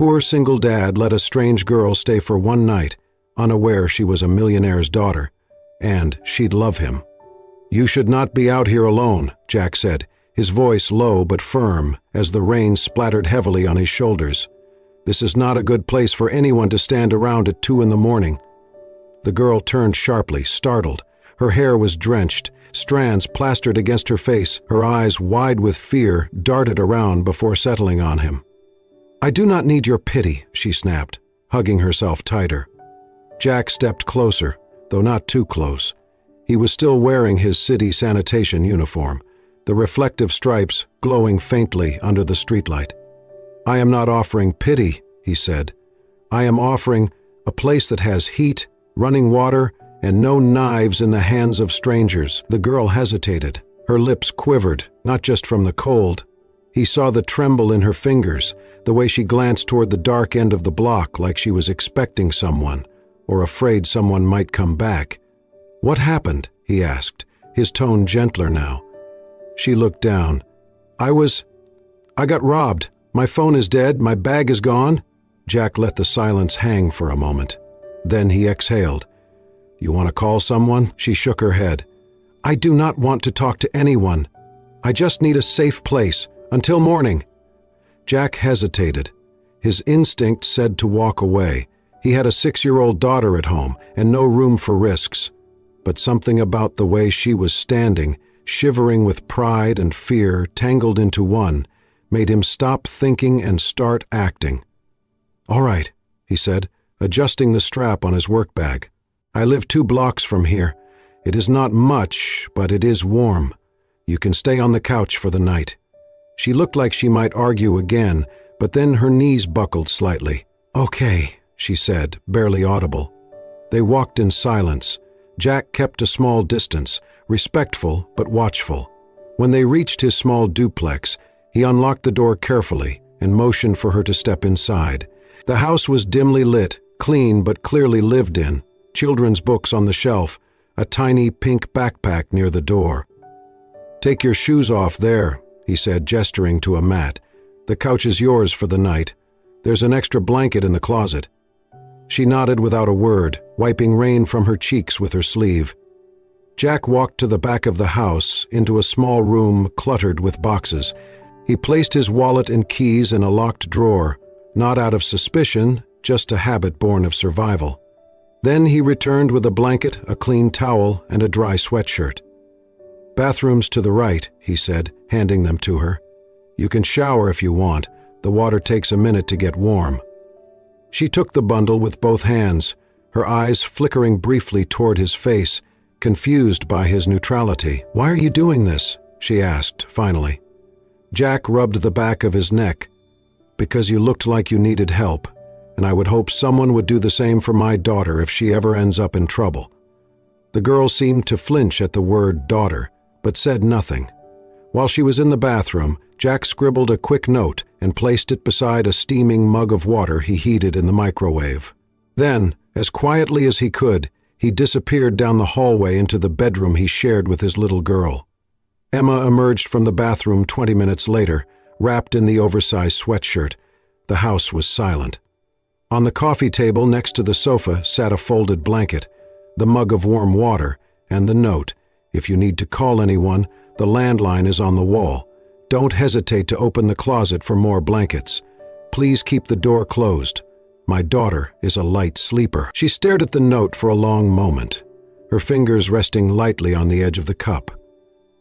Poor single dad let a strange girl stay for one night, unaware she was a millionaire's daughter, and she'd love him. "You should not be out here alone," Jack said, his voice low but firm as the rain splattered heavily on his shoulders. "This is not a good place for anyone to stand around at 2 a.m. The girl turned sharply, startled. Her hair was drenched, strands plastered against her face, her eyes wide with fear darted around before settling on him. "I do not need your pity," she snapped, hugging herself tighter. Jack stepped closer, though not too close. He was still wearing his city sanitation uniform, the reflective stripes glowing faintly under the streetlight. "I am not offering pity," he said. "I am offering a place that has heat, running water, and no knives in the hands of strangers." The girl hesitated. Her lips quivered, not just from the cold. He saw the tremble in her fingers, the way she glanced toward the dark end of the block like she was expecting someone, or afraid someone might come back. "What happened?" he asked, his tone gentler now. She looked down. I got robbed. My phone is dead, my bag is gone." Jack let the silence hang for a moment. Then he exhaled. "You want to call someone?" She shook her head. "I do not want to talk to anyone. I just need a safe place, until morning." Jack hesitated. His instinct said to walk away. He had a 6-year-old daughter at home, and no room for risks. But something about the way she was standing, shivering with pride and fear tangled into one, made him stop thinking and start acting. "All right," he said, adjusting the strap on his work bag. "I live 2 blocks from here. It is not much, but it is warm. You can stay on the couch for the night." She looked like she might argue again, but then her knees buckled slightly. "Okay," she said, barely audible. They walked in silence. Jack kept a small distance, respectful but watchful. When they reached his small duplex, he unlocked the door carefully and motioned for her to step inside. The house was dimly lit, clean but clearly lived in, children's books on the shelf, a tiny pink backpack near the door. "Take your shoes off there," he said, gesturing to a mat. "The couch is yours for the night. There's an extra blanket in the closet." She nodded without a word, wiping rain from her cheeks with her sleeve. Jack walked to the back of the house, into a small room cluttered with boxes. He placed his wallet and keys in a locked drawer, not out of suspicion, just a habit born of survival. Then he returned with a blanket, a clean towel, and a dry sweatshirt. "Bathrooms to the right," he said, handing them to her. "You can shower if you want. The water takes a minute to get warm." She took the bundle with both hands, her eyes flickering briefly toward his face, confused by his neutrality. "Why are you doing this?" she asked, finally. Jack rubbed the back of his neck. "Because you looked like you needed help, and I would hope someone would do the same for my daughter if she ever ends up in trouble." The girl seemed to flinch at the word daughter, but said nothing. While she was in the bathroom, Jack scribbled a quick note and placed it beside a steaming mug of water he heated in the microwave. Then, as quietly as he could, he disappeared down the hallway into the bedroom he shared with his little girl. Emma emerged from the bathroom 20 minutes later, wrapped in the oversized sweatshirt. The house was silent. On the coffee table next to the sofa sat a folded blanket, the mug of warm water, and the note. "If you need to call anyone, the landline is on the wall. Don't hesitate to open the closet for more blankets. Please keep the door closed. My daughter is a light sleeper." She stared at the note for a long moment, her fingers resting lightly on the edge of the cup.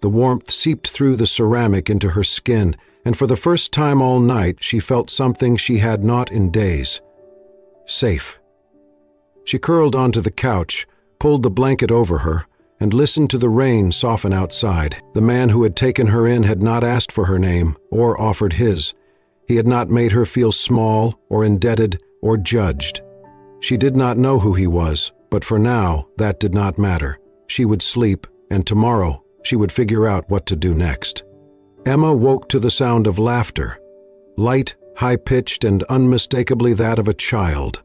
The warmth seeped through the ceramic into her skin, and for the first time all night she felt something she had not in days. Safe. She curled onto the couch, pulled the blanket over her, and listened to the rain soften outside. The man who had taken her in had not asked for her name or offered his. He had not made her feel small or indebted or judged. She did not know who he was, but for now that did not matter. She would sleep, and tomorrow she would figure out what to do next. Emma woke to the sound of laughter, light, high-pitched, and unmistakably that of a child.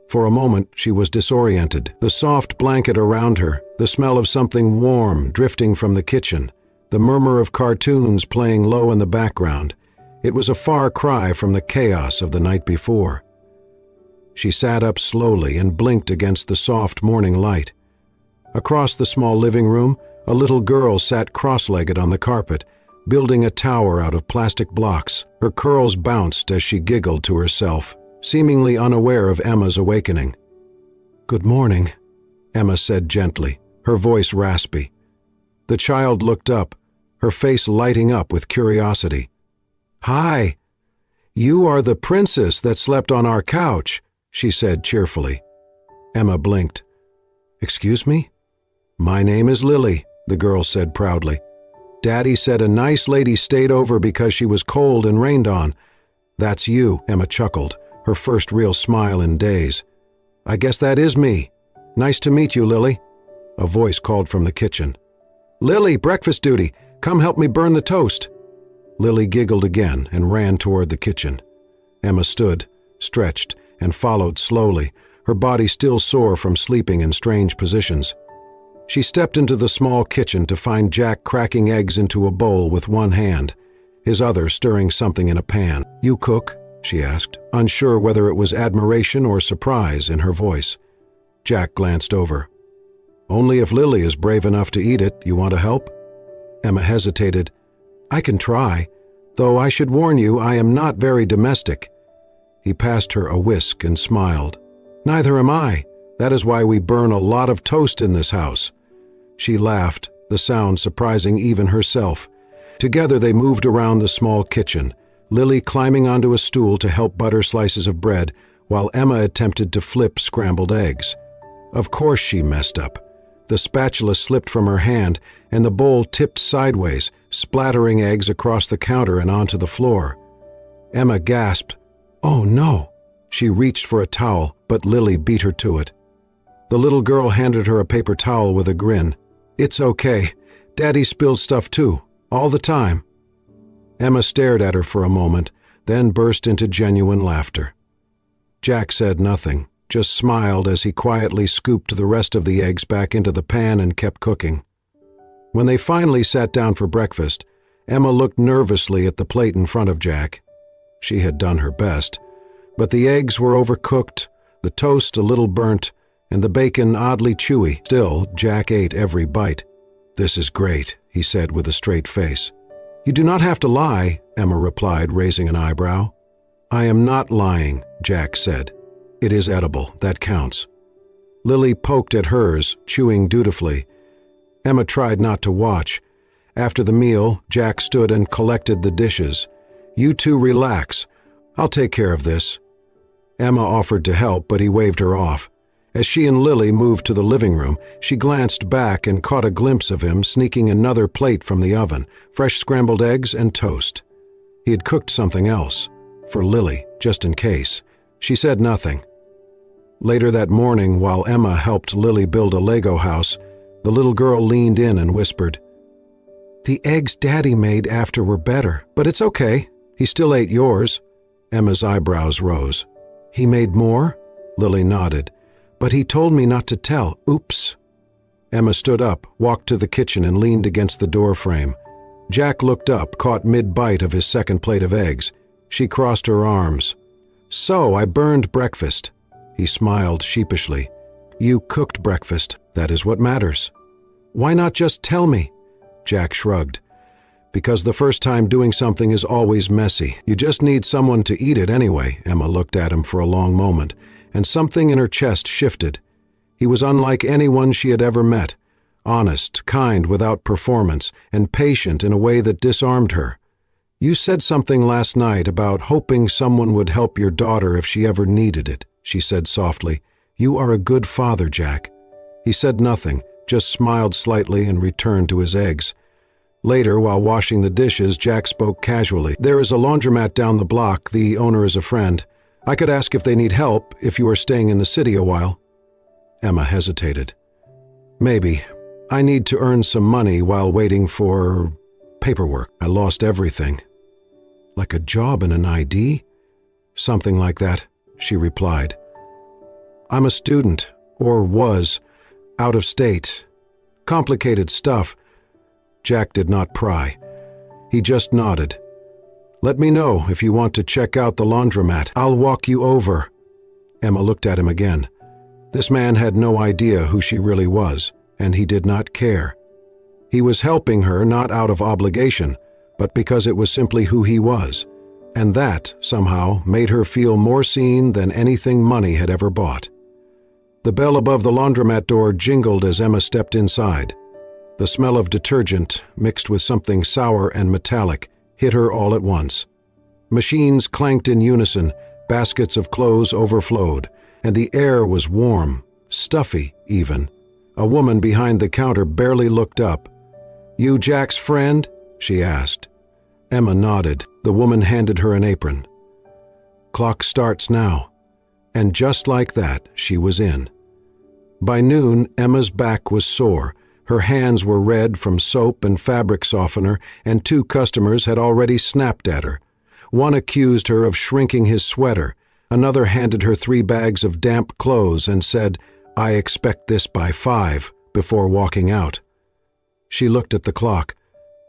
For a moment she was disoriented. The soft blanket around her, the smell of something warm drifting from the kitchen, the murmur of cartoons playing low in the background. It was a far cry from the chaos of the night before. She sat up slowly and blinked against the soft morning light. Across the small living room, a little girl sat cross-legged on the carpet, building a tower out of plastic blocks. Her curls bounced as she giggled to herself, seemingly unaware of Emma's awakening. "Good morning," Emma said gently, her voice raspy. The child looked up, her face lighting up with curiosity. "Hi! You are the princess that slept on our couch," she said cheerfully. Emma blinked. "Excuse me?" "My name is Lily," the girl said proudly. "Daddy said a nice lady stayed over because she was cold and rained on. That's you," Emma chuckled, her first real smile in days. "I guess that is me. Nice to meet you, Lily." A voice called from the kitchen. "Lily, breakfast duty. Come help me burn the toast." Lily giggled again and ran toward the kitchen. Emma stood, stretched, and followed slowly, her body still sore from sleeping in strange positions. She stepped into the small kitchen to find Jack cracking eggs into a bowl with one hand, his other stirring something in a pan. "You cook?" she asked, unsure whether it was admiration or surprise in her voice. Jack glanced over. "Only if Lily is brave enough to eat it. You want to help?" Emma hesitated. "I can try, though I should warn you I am not very domestic." He passed her a whisk and smiled. "Neither am I. That is why we burn a lot of toast in this house." She laughed, the sound surprising even herself. Together they moved around the small kitchen, Lily climbing onto a stool to help butter slices of bread, while Emma attempted to flip scrambled eggs. Of course she messed up. The spatula slipped from her hand, and the bowl tipped sideways, splattering eggs across the counter and onto the floor. Emma gasped, "Oh no!" She reached for a towel, but Lily beat her to it. The little girl handed her a paper towel with a grin. "It's okay. Daddy spilled stuff too, all the time." Emma stared at her for a moment, then burst into genuine laughter. Jack said nothing, just smiled as he quietly scooped the rest of the eggs back into the pan and kept cooking. When they finally sat down for breakfast, Emma looked nervously at the plate in front of Jack. She had done her best, but the eggs were overcooked, the toast a little burnt, and the bacon oddly chewy. Still, Jack ate every bite. "This is great," he said with a straight face. "You do not have to lie," Emma replied, raising an eyebrow. "I am not lying," Jack said. "It is edible, that counts." Lily poked at hers, chewing dutifully. Emma tried not to watch. After the meal, Jack stood and collected the dishes. "You two relax. I'll take care of this." Emma offered to help, but he waved her off. As she and Lily moved to the living room, she glanced back and caught a glimpse of him sneaking another plate from the oven, fresh scrambled eggs and toast. He had cooked something else, for Lily, just in case. She said nothing. Later that morning, while Emma helped Lily build a Lego house, the little girl leaned in and whispered, "The eggs Daddy made after were better, but it's okay. He still ate yours." Emma's eyebrows rose. "He made more?" Lily nodded. "But he told me not to tell. Oops." Emma stood up, walked to the kitchen and leaned against the door frame. Jack looked up, caught mid-bite of his second plate of eggs. She crossed her arms. "So I burned breakfast." He smiled sheepishly. "You cooked breakfast. That is what matters." "Why not just tell me?" Jack shrugged. "Because the first time doing something is always messy. You just need someone to eat it anyway." Emma looked at him for a long moment, and something in her chest shifted. He was unlike anyone she had ever met, honest, kind without performance, and patient in a way that disarmed her. "You said something last night about hoping someone would help your daughter if she ever needed it," she said softly. "You are a good father, Jack." He said nothing, just smiled slightly and returned to his eggs. Later, while washing the dishes, Jack spoke casually. "There is a laundromat down the block. The owner is a friend. I could ask if they need help if you are staying in the city a while." Emma hesitated. "Maybe. I need to earn some money while waiting for paperwork. I lost everything." "Like a job and an ID?" "Something like that," she replied. "I'm a student, or was, out of state. Complicated stuff." Jack did not pry. He just nodded. Let me know if you want to check out the laundromat. I'll walk you over." Emma looked at him again. This man had no idea who she really was, and he did not care. He was helping her not out of obligation, but because it was simply who he was, and that, somehow, made her feel more seen than anything money had ever bought. The bell above the laundromat door jingled as Emma stepped inside. The smell of detergent, mixed with something sour and metallic, hit her all at once. Machines clanked in unison, baskets of clothes overflowed, and the air was warm, stuffy even. A woman behind the counter barely looked up. "You Jack's friend?" she asked. Emma nodded. The woman handed her an apron. "Clock starts now." And just like that, she was in. By noon, Emma's back was sore. Her hands were red from soap and fabric softener, and 2 customers had already snapped at her. One accused her of shrinking his sweater. Another handed her 3 bags of damp clothes and said, "I expect this by 5, before walking out. She looked at the clock.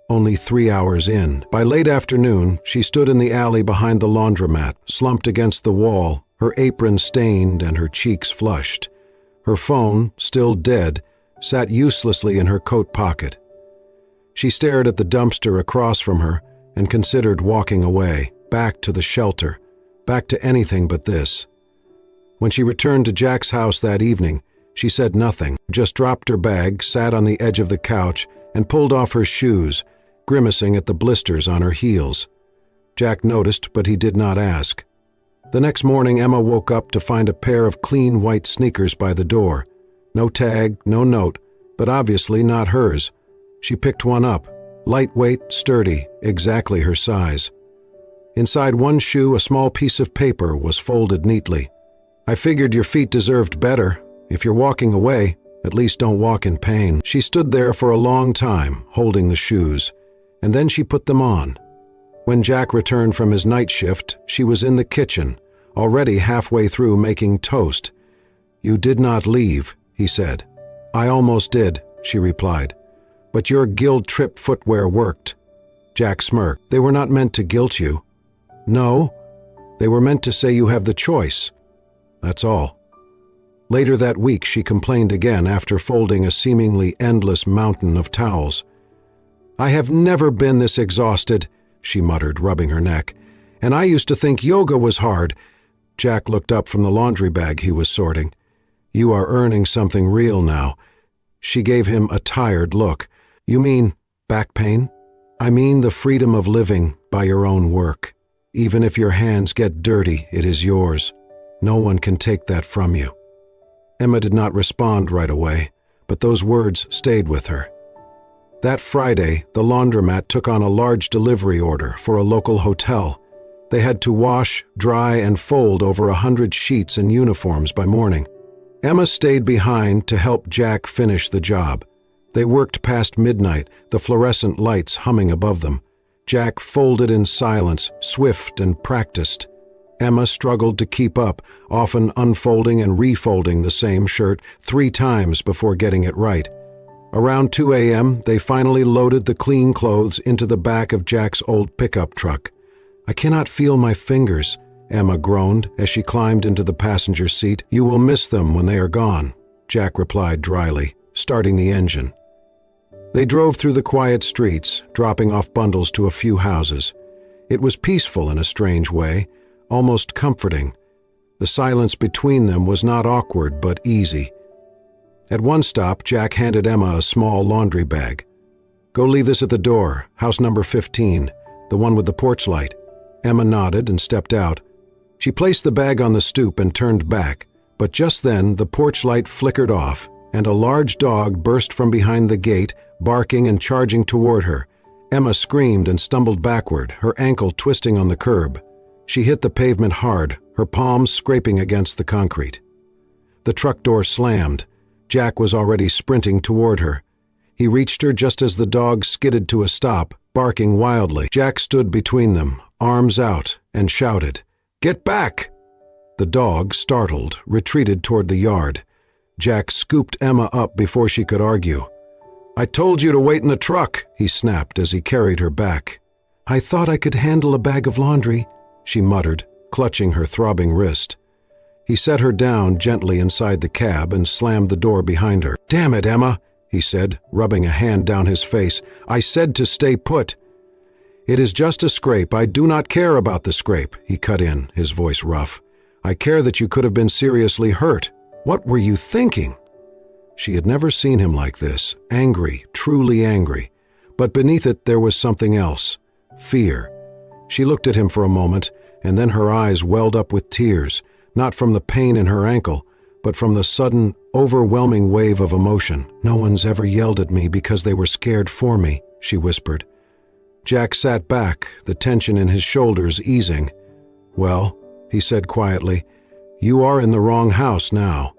Only 3 hours in. By late afternoon, she stood in the alley behind the laundromat, slumped against the wall, her apron stained and her cheeks flushed. Her phone, still dead, sat uselessly in her coat pocket. She stared at the dumpster across from her and considered walking away, back to the shelter, back to anything but this. When she returned to Jack's house that evening, she said nothing, just dropped her bag, sat on the edge of the couch, and pulled off her shoes, grimacing at the blisters on her heels. Jack noticed, but he did not ask. The next morning, Emma woke up to find a pair of clean white sneakers by the door. No tag, no note, but obviously not hers. She picked one up, lightweight, sturdy, exactly her size. Inside one shoe, a small piece of paper was folded neatly. "I figured your feet deserved better. If you're walking away, at least don't walk in pain." She stood there for a long time, holding the shoes, and then she put them on. When Jack returned from his night shift, she was in the kitchen, already halfway through making toast. "You did not leave," he said. "I almost did," she replied. "But your guilt-trip footwear worked." Jack smirked. "They were not meant to guilt you." "No, they were meant to say you have the choice. That's all." Later that week, she complained again after folding a seemingly endless mountain of towels. "I have never been this exhausted," she muttered, rubbing her neck. "And I used to think yoga was hard." Jack looked up from the laundry bag he was sorting. "You are earning something real now." She gave him a tired look. "You mean back pain?" "I mean the freedom of living by your own work. Even if your hands get dirty, it is yours. No one can take that from you." Emma did not respond right away, but those words stayed with her. That Friday, the laundromat took on a large delivery order for a local hotel. They had to wash, dry, and fold over 100 sheets and uniforms by morning. Emma stayed behind to help Jack finish the job. They worked past midnight, the fluorescent lights humming above them. Jack folded in silence, swift and practiced. Emma struggled to keep up, often unfolding and refolding the same shirt 3 times before getting it right. Around 2 a.m., they finally loaded the clean clothes into the back of Jack's old pickup truck. "I cannot feel my fingers," Emma groaned as she climbed into the passenger seat. "You will miss them when they are gone," Jack replied dryly, starting the engine. They drove through the quiet streets, dropping off bundles to a few houses. It was peaceful in a strange way, almost comforting. The silence between them was not awkward but easy. At one stop, Jack handed Emma a small laundry bag. "Go leave this at the door, house number 15, the one with the porch light." Emma nodded and stepped out. She placed the bag on the stoop and turned back, but just then the porch light flickered off, and a large dog burst from behind the gate, barking and charging toward her. Emma screamed and stumbled backward, her ankle twisting on the curb. She hit the pavement hard, her palms scraping against the concrete. The truck door slammed. Jack was already sprinting toward her. He reached her just as the dog skidded to a stop, barking wildly. Jack stood between them, arms out, and shouted, "Get back!" The dog, startled, retreated toward the yard. Jack scooped Emma up before she could argue. "I told you to wait in the truck," he snapped as he carried her back. "I thought I could handle a bag of laundry," she muttered, clutching her throbbing wrist. He set her down gently inside the cab and slammed the door behind her. "Damn it, Emma," he said, rubbing a hand down his face. "I said to stay put." "It is just a scrape. I do not care about the scrape," he cut in, his voice rough. "I care that you could have been seriously hurt. What were you thinking?" She had never seen him like this, angry, truly angry. But beneath it there was something else, fear. She looked at him for a moment, and then her eyes welled up with tears, not from the pain in her ankle, but from the sudden, overwhelming wave of emotion. "No one's ever yelled at me because they were scared for me," she whispered. Jack sat back, the tension in his shoulders easing. "Well," he said quietly, "you are in the wrong house now."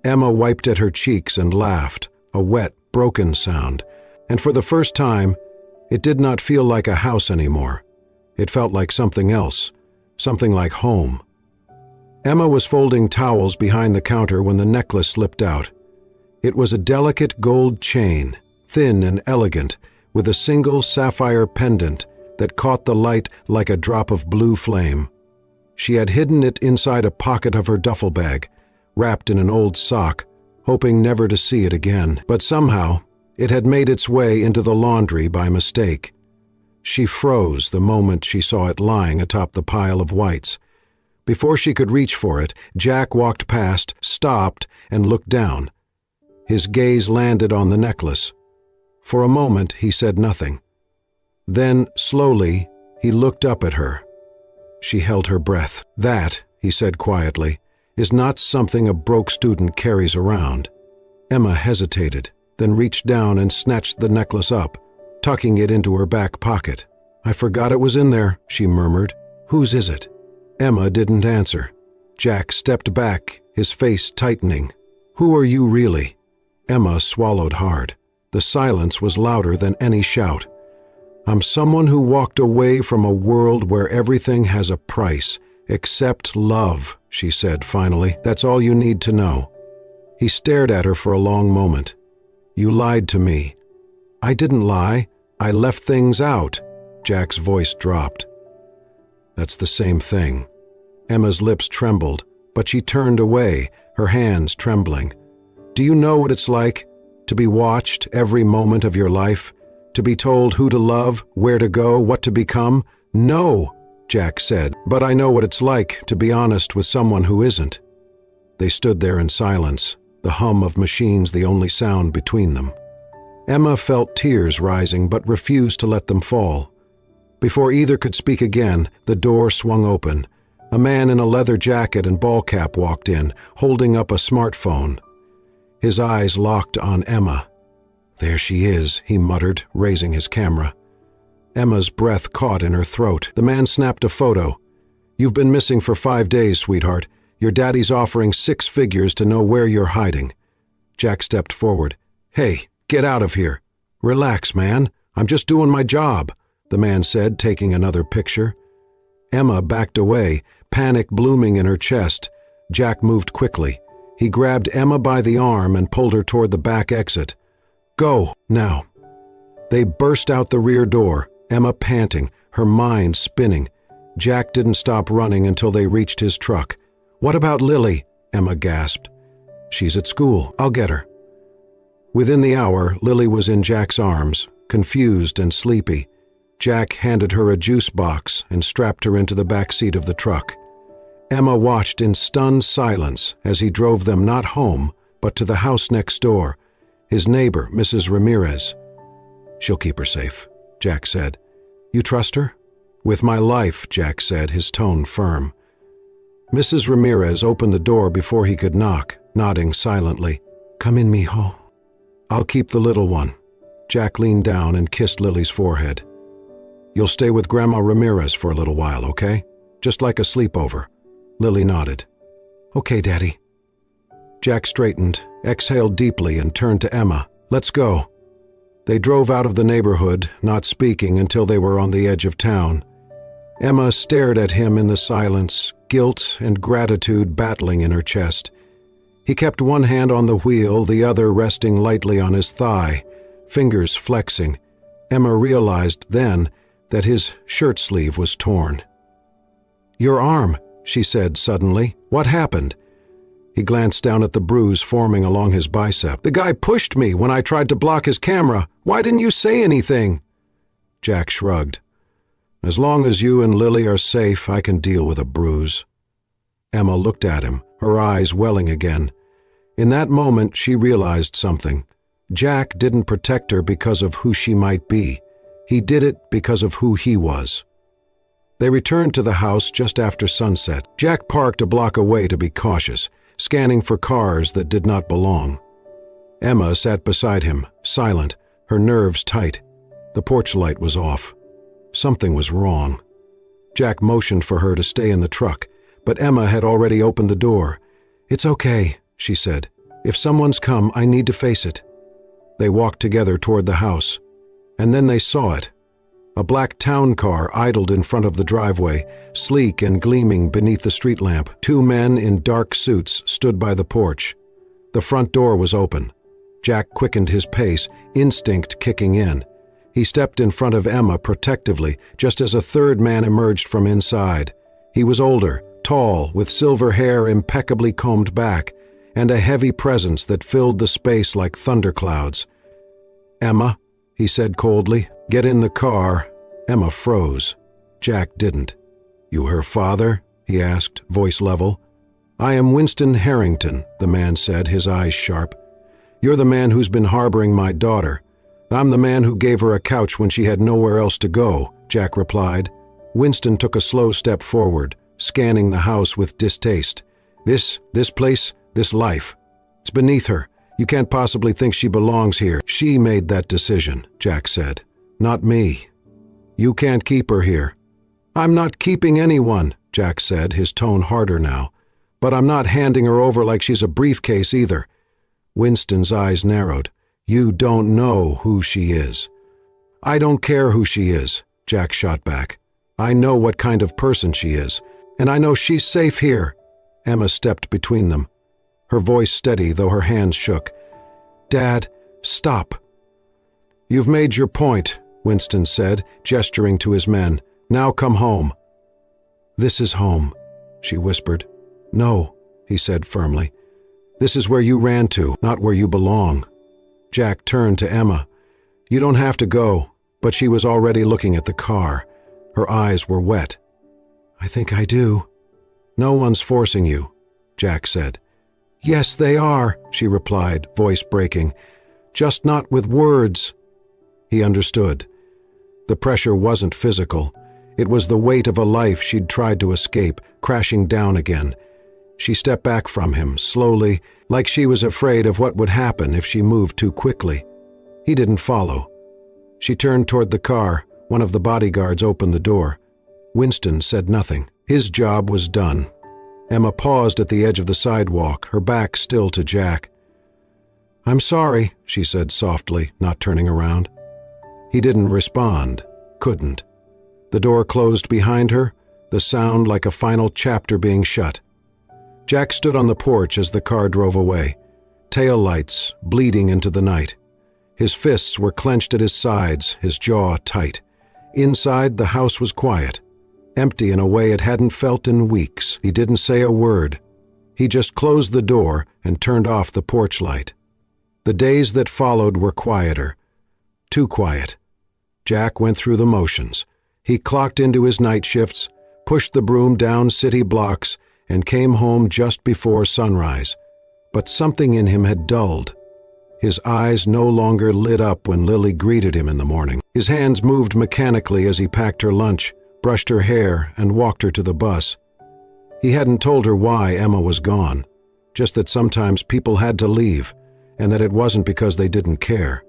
Emma wiped at her cheeks and laughed, a wet, broken sound, and for the first time, it did not feel like a house anymore. It felt like something else, something like home. Emma was folding towels behind the counter when the necklace slipped out. It was a delicate gold chain, thin and elegant, with a single sapphire pendant that caught the light like a drop of blue flame. She had hidden it inside a pocket of her duffel bag, wrapped in an old sock, hoping never to see it again. But somehow, it had made its way into the laundry by mistake. She froze the moment she saw it lying atop the pile of whites. Before she could reach for it, Jack walked past, stopped, and looked down. His gaze landed on the necklace. For a moment, he said nothing. Then, slowly, he looked up at her. She held her breath. "That," he said quietly, "is not something a broke student carries around." Emma hesitated, then reached down and snatched the necklace up, tucking it into her back pocket. "I forgot it was in there," she murmured. "Whose is it?" Emma didn't answer. Jack stepped back, his face tightening. "Who are you really?" Emma swallowed hard. The silence was louder than any shout. "I'm someone who walked away from a world where everything has a price, except love," she said finally. "That's all you need to know." He stared at her for a long moment. "You lied to me." "I didn't lie. I left things out." Jack's voice dropped. "That's the same thing." Emma's lips trembled, but she turned away, her hands trembling. "Do you know what it's like? To be watched every moment of your life? To be told who to love, where to go, what to become? No, Jack said, but I know what it's like to be honest with someone who isn't. They stood there in silence, the hum of machines the only sound between them. Emma felt tears rising but refused to let them fall. Before either could speak again, the door swung open. A man in a leather jacket and ball cap walked in, holding up a smartphone. His eyes locked on Emma. "There she is," he muttered, raising his camera. Emma's breath caught in her throat. The man snapped a photo. "You've been missing for 5 days, sweetheart. Your daddy's offering 6 figures to know where you're hiding." Jack stepped forward. "Hey, get out of here." "Relax, man. I'm just doing my job," the man said, taking another picture. Emma backed away, panic blooming in her chest. Jack moved quickly. He grabbed Emma by the arm and pulled her toward the back exit. "Go, now." They burst out the rear door, Emma panting, her mind spinning. Jack didn't stop running until they reached his truck. "What about Lily?" Emma gasped. "She's at school. I'll get her." Within the hour, Lily was in Jack's arms, confused and sleepy. Jack handed her a juice box and strapped her into the back seat of the truck. Emma watched in stunned silence as he drove them not home, but to the house next door, his neighbor, Mrs. Ramirez. "She'll keep her safe," Jack said. "You trust her?" "With my life," Jack said, his tone firm. Mrs. Ramirez opened the door before he could knock, nodding silently. "Come in, mijo." "I'll keep the little one." Jack leaned down and kissed Lily's forehead. "You'll stay with Grandma Ramirez for a little while, okay? Just like a sleepover." Lily nodded. "Okay, Daddy." Jack straightened, exhaled deeply, and turned to Emma. "Let's go." They drove out of the neighborhood, not speaking until they were on the edge of town. Emma stared at him in the silence, guilt and gratitude battling in her chest. He kept one hand on the wheel, the other resting lightly on his thigh, fingers flexing. Emma realized then that his shirt sleeve was torn. "Your arm," she said suddenly. "What happened?" He glanced down at the bruise forming along his bicep. "The guy pushed me when I tried to block his camera. Why didn't you say anything?" Jack shrugged. "As long as you and Lily are safe, I can deal with a bruise." Emma looked at him, her eyes welling again. In that moment, she realized something. Jack didn't protect her because of who she might be. He did it because of who he was. They returned to the house just after sunset. Jack parked a block away to be cautious, scanning for cars that did not belong. Emma sat beside him, silent, her nerves tight. The porch light was off. Something was wrong. Jack motioned for her to stay in the truck, but Emma had already opened the door. "It's okay," she said. "If someone's come, I need to face it." They walked together toward the house. And then they saw it. A black town car idled in front of the driveway, sleek and gleaming beneath the street lamp. Two men in dark suits stood by the porch. The front door was open. Jack quickened his pace, instinct kicking in. He stepped in front of Emma protectively, just as a third man emerged from inside. He was older, tall, with silver hair impeccably combed back, and a heavy presence that filled the space like thunderclouds. "Emma," he said coldly, "get in the car." Emma froze. Jack didn't. "You her father?" he asked, voice level. "I am Winston Harrington," the man said, his eyes sharp. "You're the man who's been harboring my daughter. I'm the man who gave her a couch when she had nowhere else to go," Jack replied. Winston took a slow step forward, scanning the house with distaste. This place, this life. It's beneath her. You can't possibly think she belongs here." "She made that decision," Jack said. "Not me. You can't keep her here." "I'm not keeping anyone," Jack said, his tone harder now. "But I'm not handing her over like she's a briefcase either." Winston's eyes narrowed. "You don't know who she is." "I don't care who she is," Jack shot back. "I know what kind of person she is, and I know she's safe here." Emma stepped between them, her voice steady though her hands shook. "Dad, stop." "You've made your point," Winston said, gesturing to his men. "Now come home." "This is home," she whispered. "No," he said firmly. "This is where you ran to, not where you belong." Jack turned to Emma. "You don't have to go," but she was already looking at the car. Her eyes were wet. "I think I do." "No one's forcing you," Jack said. "Yes, they are," she replied, voice breaking. "Just not with words." He understood. The pressure wasn't physical. It was the weight of a life she'd tried to escape, crashing down again. She stepped back from him, slowly, like she was afraid of what would happen if she moved too quickly. He didn't follow. She turned toward the car. One of the bodyguards opened the door. Winston said nothing. His job was done. Emma paused at the edge of the sidewalk, her back still to Jack. "I'm sorry," she said softly, not turning around. He didn't respond, couldn't. The door closed behind her, the sound like a final chapter being shut. Jack stood on the porch as the car drove away, tail lights bleeding into the night. His fists were clenched at his sides, his jaw tight. Inside, the house was quiet, empty in a way it hadn't felt in weeks. He didn't say a word. He just closed the door and turned off the porch light. The days that followed were quieter. Too quiet. Jack went through the motions. He clocked into his night shifts, pushed the broom down city blocks, and came home just before sunrise. But something in him had dulled. His eyes no longer lit up when Lily greeted him in the morning. His hands moved mechanically as he packed her lunch, brushed her hair, and walked her to the bus. He hadn't told her why Emma was gone, just that sometimes people had to leave, and that it wasn't because they didn't care.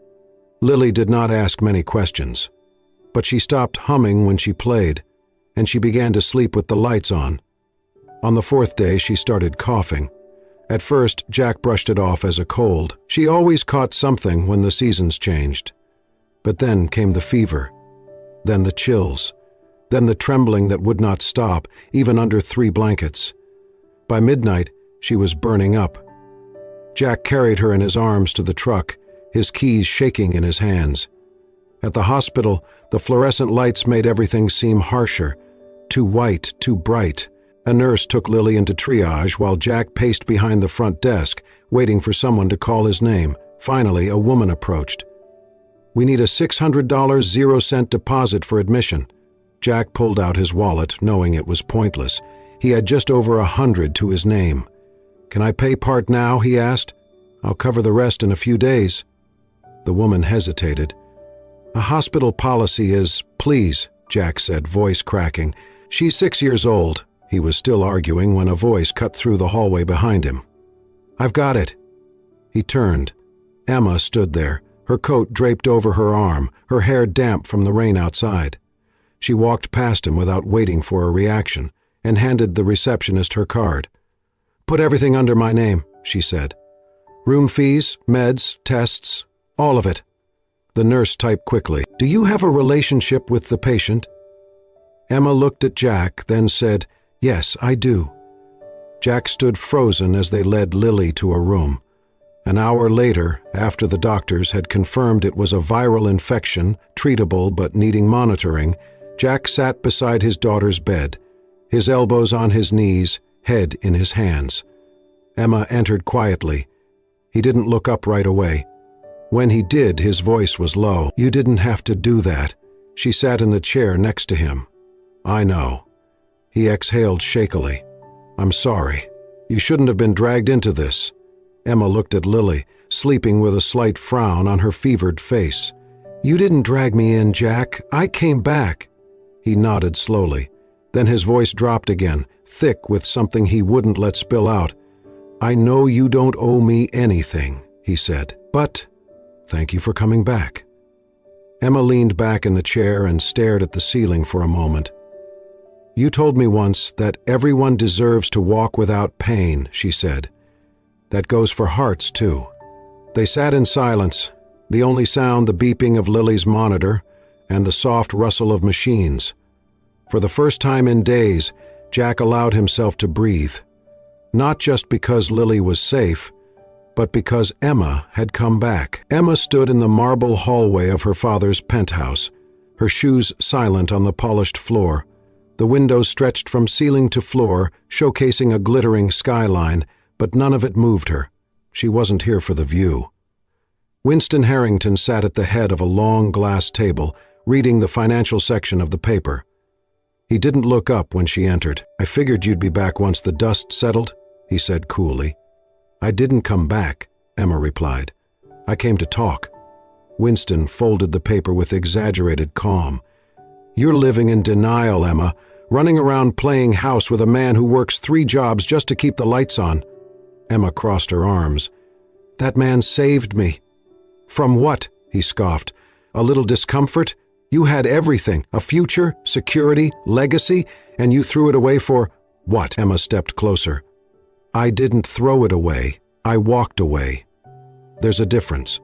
Lily did not ask many questions, but she stopped humming when she played, and she began to sleep with the lights on. On the fourth day, she started coughing. At first, Jack brushed it off as a cold. She always caught something when the seasons changed. But then came the fever, then the chills, then the trembling that would not stop, even under 3 blankets. By midnight, she was burning up. Jack carried her in his arms to the truck, his keys shaking in his hands. At the hospital, the fluorescent lights made everything seem harsher. Too white, too bright. A nurse took Lily into triage while Jack paced behind the front desk, waiting for someone to call his name. Finally, a woman approached. "We need a $600 0-cent deposit for admission." Jack pulled out his wallet, knowing it was pointless. He had just over $100 to his name. "Can I pay part now?" he asked. "I'll cover the rest in a few days." The woman hesitated. "A hospital policy is, please," Jack said, voice cracking. "She's 6 years old." He was still arguing when a voice cut through the hallway behind him. "I've got it." He turned. Emma stood there, her coat draped over her arm, her hair damp from the rain outside. She walked past him without waiting for a reaction and handed the receptionist her card. "Put everything under my name," she said. "Room fees, meds, tests, all of it." The nurse typed quickly. "Do you have a relationship with the patient?" Emma looked at Jack, then said, "Yes, I do." Jack stood frozen as they led Lily to a room. An hour later, after the doctors had confirmed it was a viral infection, treatable but needing monitoring, Jack sat beside his daughter's bed, his elbows on his knees, head in his hands. Emma entered quietly. He didn't look up right away. When he did, his voice was low. "You didn't have to do that." She sat in the chair next to him. "I know." He exhaled shakily. "I'm sorry. You shouldn't have been dragged into this." Emma looked at Lily, sleeping with a slight frown on her fevered face. "You didn't drag me in, Jack. I came back." He nodded slowly. Then his voice dropped again, thick with something he wouldn't let spill out. "I know you don't owe me anything," he said. "But thank you for coming back." Emma leaned back in the chair and stared at the ceiling for a moment. "You told me once that everyone deserves to walk without pain," she said. "That goes for hearts, too." They sat in silence, the only sound the beeping of Lily's monitor and the soft rustle of machines. For the first time in days, Jack allowed himself to breathe. Not just because Lily was safe, but because Emma had come back. Emma stood in the marble hallway of her father's penthouse, her shoes silent on the polished floor. The windows stretched from ceiling to floor, showcasing a glittering skyline, but none of it moved her. She wasn't here for the view. Winston Harrington sat at the head of a long glass table, reading the financial section of the paper. He didn't look up when she entered. "I figured you'd be back once the dust settled," he said coolly. "I didn't come back," Emma replied. "I came to talk." Winston folded the paper with exaggerated calm. "You're living in denial, Emma, running around playing house with a man who works 3 jobs just to keep the lights on." Emma crossed her arms. "That man saved me." "From what?" he scoffed. "A little discomfort? You had everything, a future, security, legacy, and you threw it away for what?" Emma stepped closer. "I didn't throw it away. I walked away. There's a difference."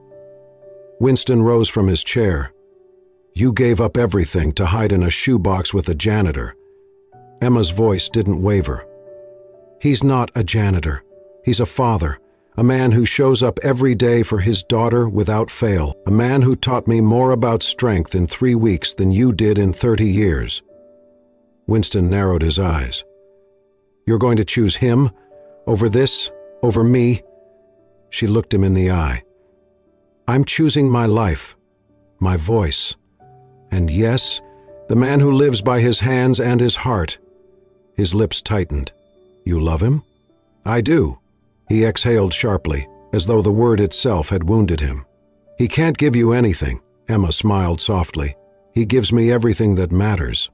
Winston rose from his chair. "You gave up everything to hide in a shoebox with a janitor." Emma's voice didn't waver. "He's not a janitor. He's a father, a man who shows up every day for his daughter without fail, a man who taught me more about strength in 3 weeks than you did in 30 years. Winston narrowed his eyes. "You're going to choose him? Over this? Over me?" She looked him in the eye. "I'm choosing my life, my voice. And yes, the man who lives by his hands and his heart." His lips tightened. "You love him?" "I do." He exhaled sharply, as though the word itself had wounded him. "He can't give you anything," Emma smiled softly. "He gives me everything that matters."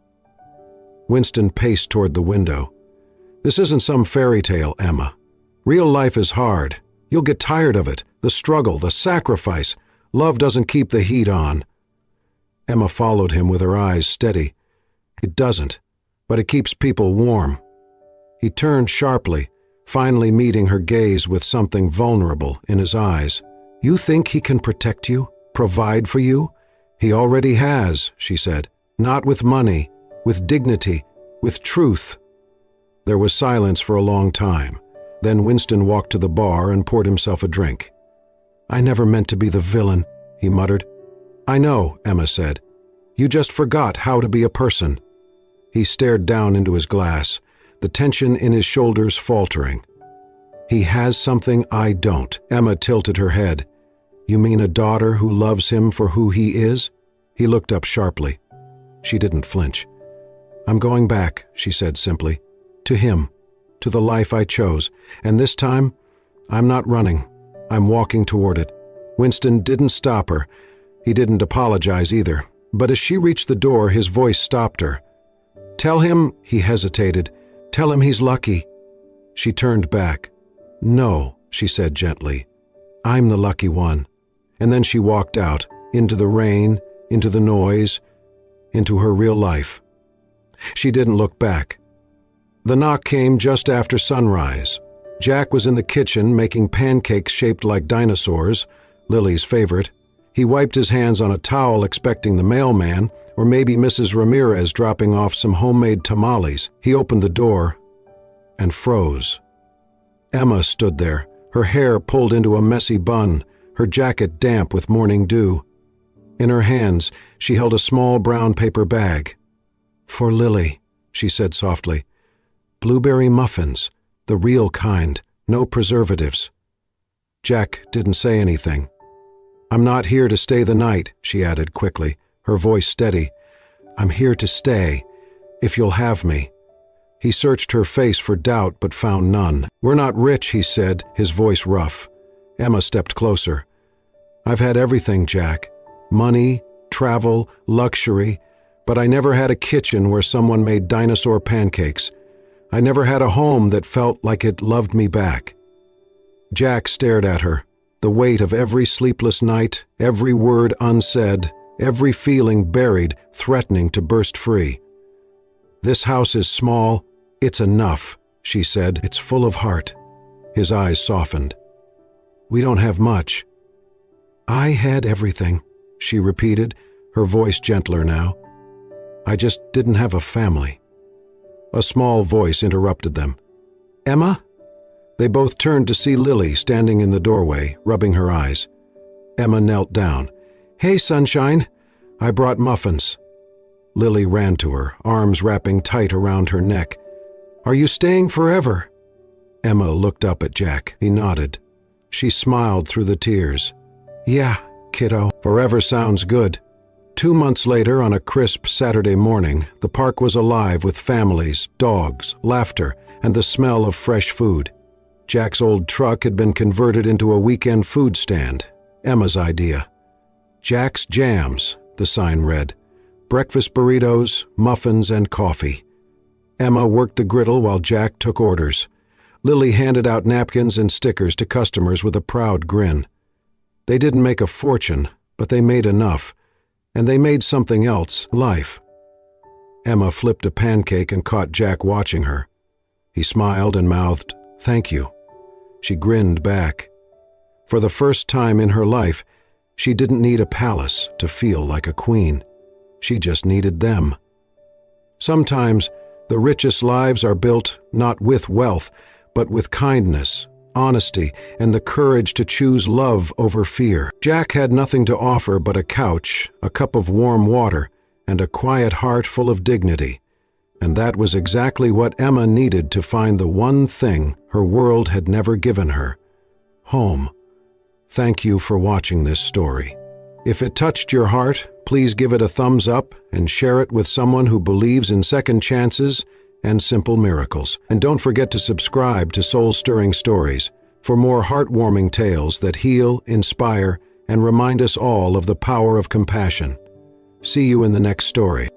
Winston paced toward the window. "This isn't some fairy tale, Emma. Real life is hard. You'll get tired of it, the struggle, the sacrifice. Love doesn't keep the heat on." Emma followed him with her eyes steady. "It doesn't, but it keeps people warm." He turned sharply, finally meeting her gaze with something vulnerable in his eyes. "You think he can protect you, provide for you? He already has," she said. "Not with money, with dignity, with truth." There was silence for a long time. Then Winston walked to the bar and poured himself a drink. "I never meant to be the villain," he muttered. "I know," Emma said. "You just forgot how to be a person." He stared down into his glass, the tension in his shoulders faltering. "He has something I don't." Emma tilted her head. "You mean a daughter who loves him for who he is?" He looked up sharply. She didn't flinch. "I'm going back," she said simply. "To him, to the life I chose. And this time, I'm not running. I'm walking toward it." Winston didn't stop her. He didn't apologize either. But as she reached the door, his voice stopped her. "Tell him," he hesitated. "Tell him he's lucky." She turned back. "No," she said gently. "I'm the lucky one." And then she walked out, into the rain, into the noise, into her real life. She didn't look back. The knock came just after sunrise. Jack was in the kitchen making pancakes shaped like dinosaurs, Lily's favorite. He wiped his hands on a towel expecting the mailman, or maybe Mrs. Ramirez dropping off some homemade tamales. He opened the door and froze. Emma stood there, her hair pulled into a messy bun, her jacket damp with morning dew. In her hands, she held a small brown paper bag. "For Lily," she said softly. "Blueberry muffins, the real kind, no preservatives." Jack didn't say anything. "I'm not here to stay the night," she added quickly, her voice steady. "I'm here to stay, if you'll have me." He searched her face for doubt but found none. "We're not rich," he said, his voice rough. Emma stepped closer. "I've had everything, Jack. Money, travel, luxury, but I never had a kitchen where someone made dinosaur pancakes. I never had a home that felt like it loved me back." Jack stared at her, the weight of every sleepless night, every word unsaid, every feeling buried, threatening to burst free. "This house is small. It's enough," she said. "It's full of heart." His eyes softened. "We don't have much." "I had everything," she repeated, her voice gentler now. "I just didn't have a family." A small voice interrupted them. "Emma?" They both turned to see Lily standing in the doorway, rubbing her eyes. Emma knelt down. "Hey, sunshine. I brought muffins." Lily ran to her, arms wrapping tight around her neck. "Are you staying forever?" Emma looked up at Jack. He nodded. She smiled through the tears. "Yeah, kiddo. Forever sounds good." 2 months later, on a crisp Saturday morning, the park was alive with families, dogs, laughter, and the smell of fresh food. Jack's old truck had been converted into a weekend food stand. Emma's idea. "Jack's Jams," the sign read. "Breakfast burritos, muffins, and coffee." Emma worked the griddle while Jack took orders. Lily handed out napkins and stickers to customers with a proud grin. They didn't make a fortune, but they made enough. And they made something else, life. Emma flipped a pancake and caught Jack watching her. He smiled and mouthed, "Thank you." She grinned back. For the first time in her life, she didn't need a palace to feel like a queen. She just needed them. Sometimes, the richest lives are built not with wealth, but with kindness, honesty, and the courage to choose love over fear. Jack had nothing to offer but a couch, a cup of warm water, and a quiet heart full of dignity. And that was exactly what Emma needed to find the one thing her world had never given her: home. Thank you for watching this story. If it touched your heart, please give it a thumbs up and share it with someone who believes in second chances and simple miracles. And don't forget to subscribe to Soul-Stirring Stories for more heartwarming tales that heal, inspire, and remind us all of the power of compassion. See you in the next story.